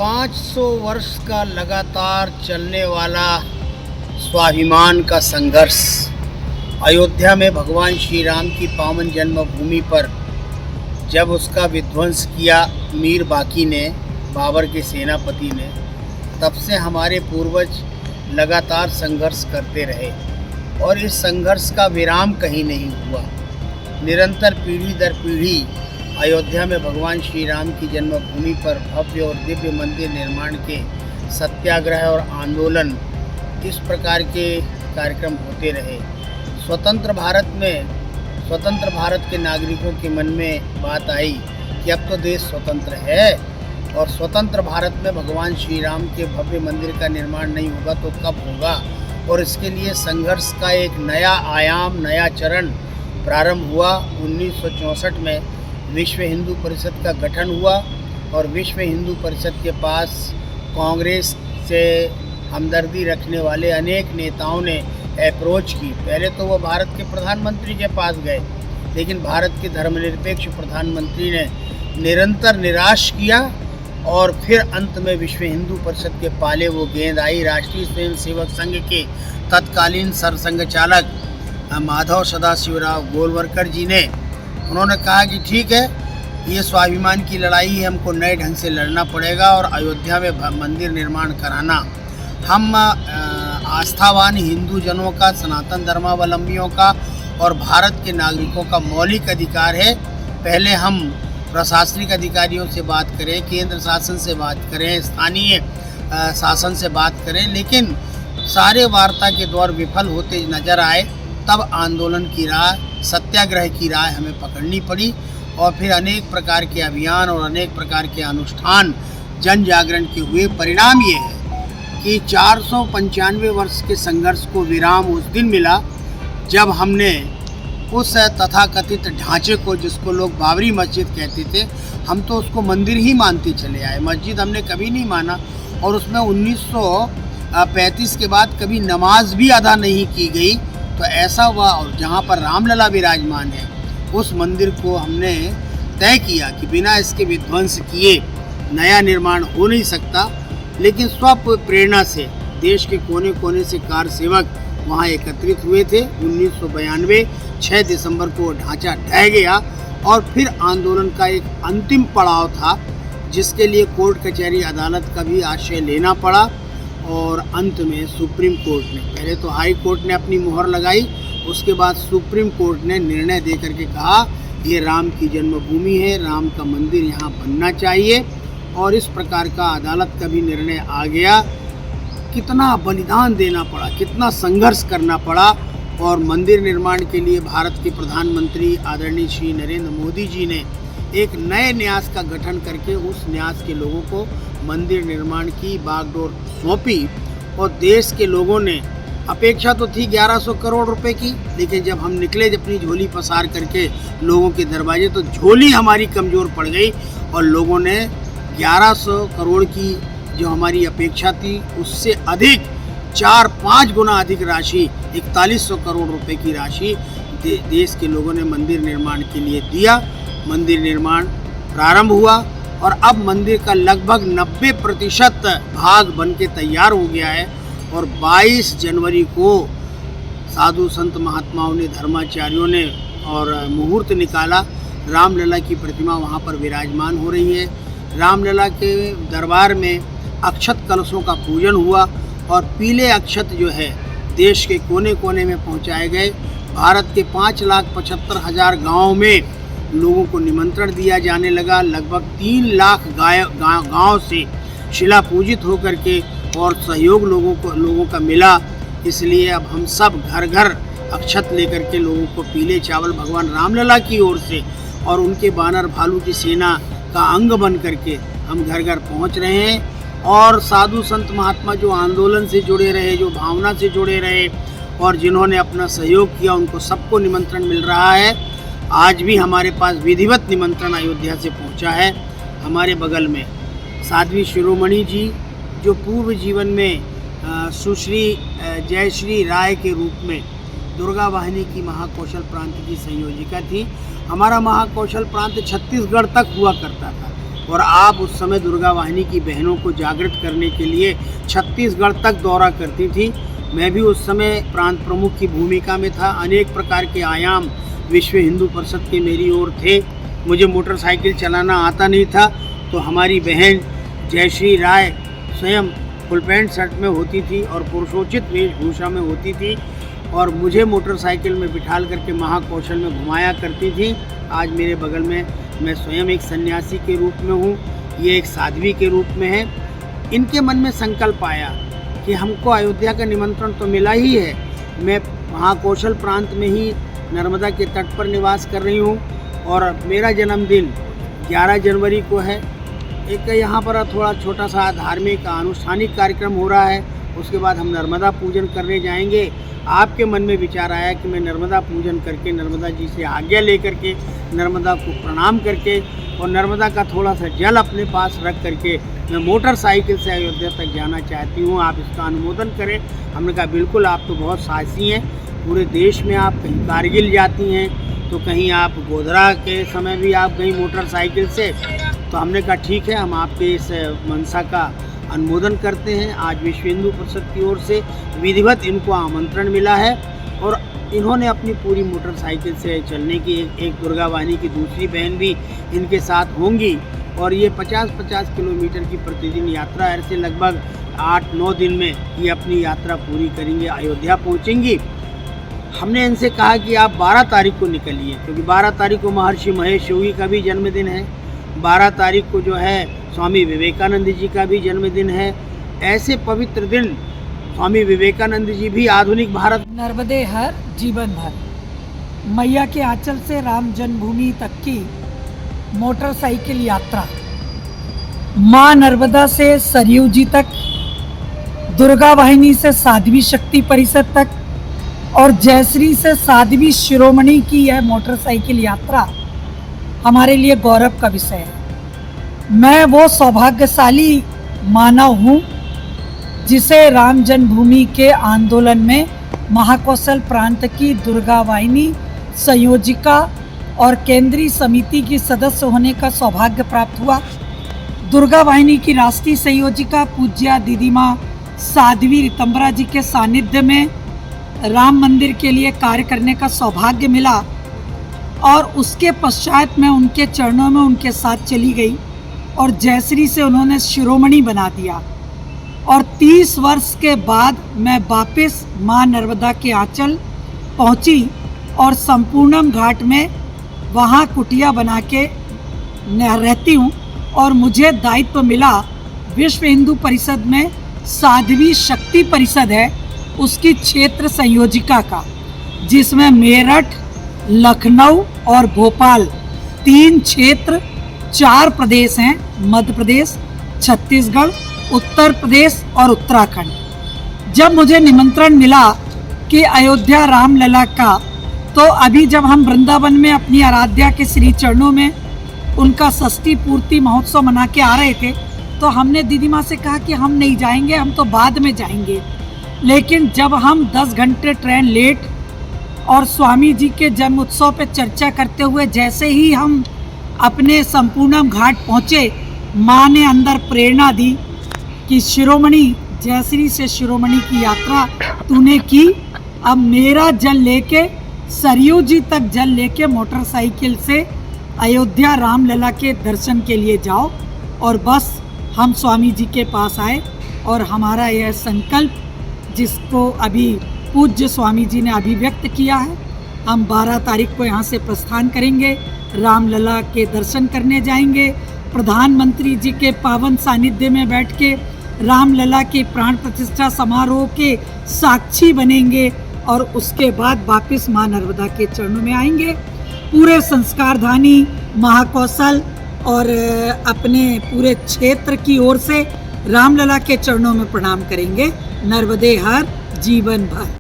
500 वर्ष का लगातार चलने वाला स्वाभिमान का संघर्ष अयोध्या में भगवान श्री राम की पावन जन्मभूमि पर जब उसका विध्वंस किया मीर बाकी ने, बाबर के सेनापति ने, तब से हमारे पूर्वज लगातार संघर्ष करते रहे और इस संघर्ष का विराम कहीं नहीं हुआ। निरंतर पीढ़ी दर पीढ़ी अयोध्या में भगवान श्री राम की जन्मभूमि पर भव्य और दिव्य मंदिर निर्माण के सत्याग्रह और आंदोलन इस प्रकार के कार्यक्रम होते रहे। स्वतंत्र भारत के नागरिकों के मन में बात आई कि अब तो देश स्वतंत्र है और स्वतंत्र भारत में भगवान श्री राम के भव्य मंदिर का निर्माण नहीं होगा तो कब होगा। और इसके लिए संघर्ष का एक नया आयाम, नया चरण प्रारंभ हुआ। 1964 में विश्व हिंदू परिषद का गठन हुआ और विश्व हिंदू परिषद के पास कांग्रेस से हमदर्दी रखने वाले अनेक नेताओं ने अप्रोच की। पहले तो वो भारत के प्रधानमंत्री के पास गए, लेकिन भारत के धर्मनिरपेक्ष प्रधानमंत्री ने निरंतर निराश किया और फिर अंत में विश्व हिंदू परिषद के पाले वो गेंद आई। राष्ट्रीय स्वयंसेवक संघ के तत्कालीन सरसंघ चालक माधव सदाशिवराव गोलवरकर जी ने उन्होंने कहा कि ठीक है, ये स्वाभिमान की लड़ाई है, हमको नए ढंग से लड़ना पड़ेगा और अयोध्या में मंदिर निर्माण कराना हम आस्थावान हिंदू जनों का, सनातन धर्मावलंबियों का और भारत के नागरिकों का मौलिक अधिकार है। पहले हम प्रशासनिक अधिकारियों से बात करें, केंद्र शासन से बात करें, स्थानीय शासन से बात करें, लेकिन सारे वार्ता के दौर विफल होते नजर आए। तब आंदोलन की राह, सत्याग्रह की राह हमें पकड़नी पड़ी और फिर अनेक प्रकार के अभियान और अनेक प्रकार के अनुष्ठान जन जागरण के हुए। परिणाम ये है कि 495 वर्ष के संघर्ष को विराम उस दिन मिला जब हमने उस तथाकथित ढांचे को, जिसको लोग बाबरी मस्जिद कहते थे, हम तो उसको मंदिर ही मानते चले आए। मस्जिद हमने कभी नहीं माना और उसमें 1935 के बाद कभी नमाज भी अदा नहीं की गई। तो ऐसा हुआ और जहाँ पर रामलला विराजमान है उस मंदिर को हमने तय किया कि बिना इसके विध्वंस किए नया निर्माण हो नहीं सकता। लेकिन स्व प्रेरणा से देश के कोने कोने से कार सेवक वहाँ एकत्रित हुए थे। 1992 6 दिसंबर को ढांचा ढह गया और फिर आंदोलन का एक अंतिम पड़ाव था, जिसके लिए कोर्ट कचहरी अदालत का भी आश्रय लेना पड़ा और अंत में सुप्रीम कोर्ट ने, पहले तो हाई कोर्ट ने अपनी मुहर लगाई, उसके बाद सुप्रीम कोर्ट ने निर्णय दे करके कहा ये राम की जन्मभूमि है, राम का मंदिर यहाँ बनना चाहिए। और इस प्रकार का अदालत का भी निर्णय आ गया। कितना बलिदान देना पड़ा, कितना संघर्ष करना पड़ा और मंदिर निर्माण के लिए भारत के प्रधानमंत्री आदरणीय श्री नरेंद्र मोदी जी ने एक नए न्यास का गठन करके उस न्यास के लोगों को मंदिर निर्माण की बागडोर सौंपी। और देश के लोगों ने, अपेक्षा तो थी 1100 करोड़ रुपए की, लेकिन जब हम निकले अपनी झोली पसार करके लोगों के दरवाजे, तो झोली हमारी कमज़ोर पड़ गई और लोगों ने 1100 करोड़ की जो हमारी अपेक्षा थी उससे अधिक 4-5 गुना अधिक राशि, 4100 करोड़ रुपए की राशि देश के लोगों ने मंदिर निर्माण के लिए दिया। मंदिर निर्माण प्रारंभ हुआ और अब मंदिर का लगभग 90% भाग बन के तैयार हो गया है। और 22 जनवरी को साधु संत महात्माओं ने, धर्माचार्यों ने और मुहूर्त निकाला। रामलला की प्रतिमा वहाँ पर विराजमान हो रही है। रामलला के दरबार में अक्षत कलशों का पूजन हुआ और पीले अक्षत जो है देश के कोने कोने में पहुँचाए गए। भारत के 5,75,000 गाँव में लोगों को निमंत्रण दिया जाने लगा। लगभग 3 लाख गांव से शिला पूजित होकर के और सहयोग लोगों का मिला। इसलिए अब हम सब घर घर अक्षत लेकर के लोगों को पीले चावल भगवान रामलला की ओर से और उनके बानर भालू की सेना का अंग बन करके हम घर घर पहुंच रहे हैं। और साधु संत महात्मा जो आंदोलन से जुड़े रहे, जो भावना से जुड़े रहे और जिन्होंने अपना सहयोग किया, उनको सबको निमंत्रण मिल रहा है। आज भी हमारे पास विधिवत निमंत्रण अयोध्या से पहुंचा है। हमारे बगल में साध्वी शिरोमणि जी, जो पूर्व जीवन में सुश्री जयश्री राय के रूप में दुर्गा वाहिनी की महाकौशल प्रांत की संयोजिका थी। हमारा महाकौशल प्रांत छत्तीसगढ़ तक हुआ करता था, और आप उस समय दुर्गा वाहिनी की बहनों को जागृत करने के लिए छत्तीसगढ़ तक दौरा करती थी। मैं भी उस समय प्रांत प्रमुख की भूमिका में था। अनेक प्रकार के आयाम विश्व हिंदू परिषद के मेरी ओर थे। मुझे मोटरसाइकिल चलाना आता नहीं था, तो हमारी बहन जयश्री राय स्वयं फुल पैंट शर्ट में होती थी और पुरुषोचित वेशभूषा में होती थी और मुझे मोटरसाइकिल में बिठाल करके महाकौशल में घुमाया करती थी। आज मेरे बगल में मैं स्वयं एक सन्यासी के रूप में हूँ, ये एक साध्वी के रूप में है। इनके मन में संकल्प आया कि हमको अयोध्या का निमंत्रण तो मिला ही है। मैं महाकौशल प्रांत में ही नर्मदा के तट पर निवास कर रही हूँ और मेरा जन्मदिन 11 जनवरी को है। एक यहाँ पर थोड़ा छोटा सा धार्मिक अनुष्ठानिक कार्यक्रम हो रहा है, उसके बाद हम नर्मदा पूजन करने जाएंगे। आपके मन में विचार आया कि मैं नर्मदा पूजन करके नर्मदा जी से आज्ञा लेकर के नर्मदा को प्रणाम करके और नर्मदा का थोड़ा सा जल अपने पास रख करके मैं मोटरसाइकिल से अयोध्या तक जाना चाहती हूँ, आप इसका अनुमोदन करें। हमने कहा बिल्कुल, आप तो बहुत साहसी हैं, पूरे देश में आप कहीं कारगिल जाती हैं तो कहीं आप गोधरा के समय भी आप गई मोटरसाइकिल से। तो हमने कहा ठीक है, हम आपके इस मंशा का अनुमोदन करते हैं। आज विश्व हिंदू परिषद की ओर से विधिवत इनको आमंत्रण मिला है और इन्होंने अपनी पूरी मोटरसाइकिल से चलने की एक दुर्गा वाहिनी की दूसरी बहन भी इनके साथ होंगी और ये 50-50 किलोमीटर की प्रतिदिन यात्रा ऐसे लगभग 8-9 दिन में ये अपनी यात्रा पूरी करेंगे, अयोध्या पहुंचेंगी। हमने इनसे कहा कि आप 12 तारीख को निकलिए, क्योंकि 12 तारीख को महर्षि महेश योगी का भी जन्मदिन है, 12 तारीख को जो है स्वामी विवेकानंद जी का भी जन्मदिन है। ऐसे पवित्र दिन स्वामी विवेकानंद जी भी आधुनिक भारत नर्मदे हर जीवन भर, मैया के आंचल से राम जन्मभूमि तक की मोटरसाइकिल यात्रा, माँ नर्मदा से सरयू जी तक, दुर्गा वाहिनी से साध्वी शक्ति परिषद तक और जयश्री से साध्वी शिरोमणि की यह मोटरसाइकिल यात्रा हमारे लिए गौरव का विषय है। मैं वो सौभाग्यशाली मानव हूँ जिसे राम जन्मभूमि के आंदोलन में महाकौशल प्रांत की दुर्गा वाहिनी संयोजिका और केंद्रीय समिति की सदस्य होने का सौभाग्य प्राप्त हुआ। दुर्गा वाहिनी की राष्ट्रीय संयोजिका पूज्या दीदी माँ साध्वी रितंबरा जी के सानिध्य में राम मंदिर के लिए कार्य करने का सौभाग्य मिला और उसके पश्चात मैं उनके चरणों में उनके साथ चली गई और जयश्री से उन्होंने शिरोमणि बना दिया और 30 वर्ष के बाद मैं वापस माँ नर्मदा के आंचल पहुंची और संपूर्णम घाट में वहाँ कुटिया बना के रहती हूँ और मुझे दायित्व मिला विश्व हिंदू परिषद में साध्वी शक्ति परिषद है उसकी क्षेत्र संयोजिका का, जिसमें मेरठ, लखनऊ और भोपाल 3 क्षेत्र 4 प्रदेश हैं, मध्य प्रदेश, छत्तीसगढ़, उत्तर प्रदेश और उत्तराखंड। जब मुझे निमंत्रण मिला कि अयोध्या रामलला का, तो अभी जब हम वृंदावन में अपनी आराध्या के श्री चरणों में उनका षष्ठी पूर्ति महोत्सव मना के आ रहे थे, तो हमने दीदी माँ से कहा कि हम नहीं जाएंगे, हम तो बाद में जाएंगे। लेकिन जब हम 10 घंटे ट्रेन लेट और स्वामी जी के जन्म उत्सव पे चर्चा करते हुए जैसे ही हम अपने संपूर्णम घाट पहुँचे, माँ ने अंदर प्रेरणा दी कि शिरोमणि जयश्री से शिरोमणि की यात्रा तूने की, अब मेरा जल लेके सरयू जी तक जल लेके मोटरसाइकिल से अयोध्या रामलला के दर्शन के लिए जाओ। और बस हम स्वामी जी के पास आए और हमारा यह संकल्प जिसको अभी पूज्य स्वामी जी ने अभिव्यक्त किया है, हम 12 तारीख को यहाँ से प्रस्थान करेंगे, रामलला के दर्शन करने जाएंगे, प्रधानमंत्री जी के पावन सानिध्य में बैठ के रामलला के प्राण प्रतिष्ठा समारोह के साक्षी बनेंगे और उसके बाद वापस माँ नर्मदा के चरणों में आएंगे। पूरे संस्कारधानी महाकौशल और अपने पूरे क्षेत्र की ओर से रामलला के चरणों में प्रणाम करेंगे। नर्मदे हर जीवन भर।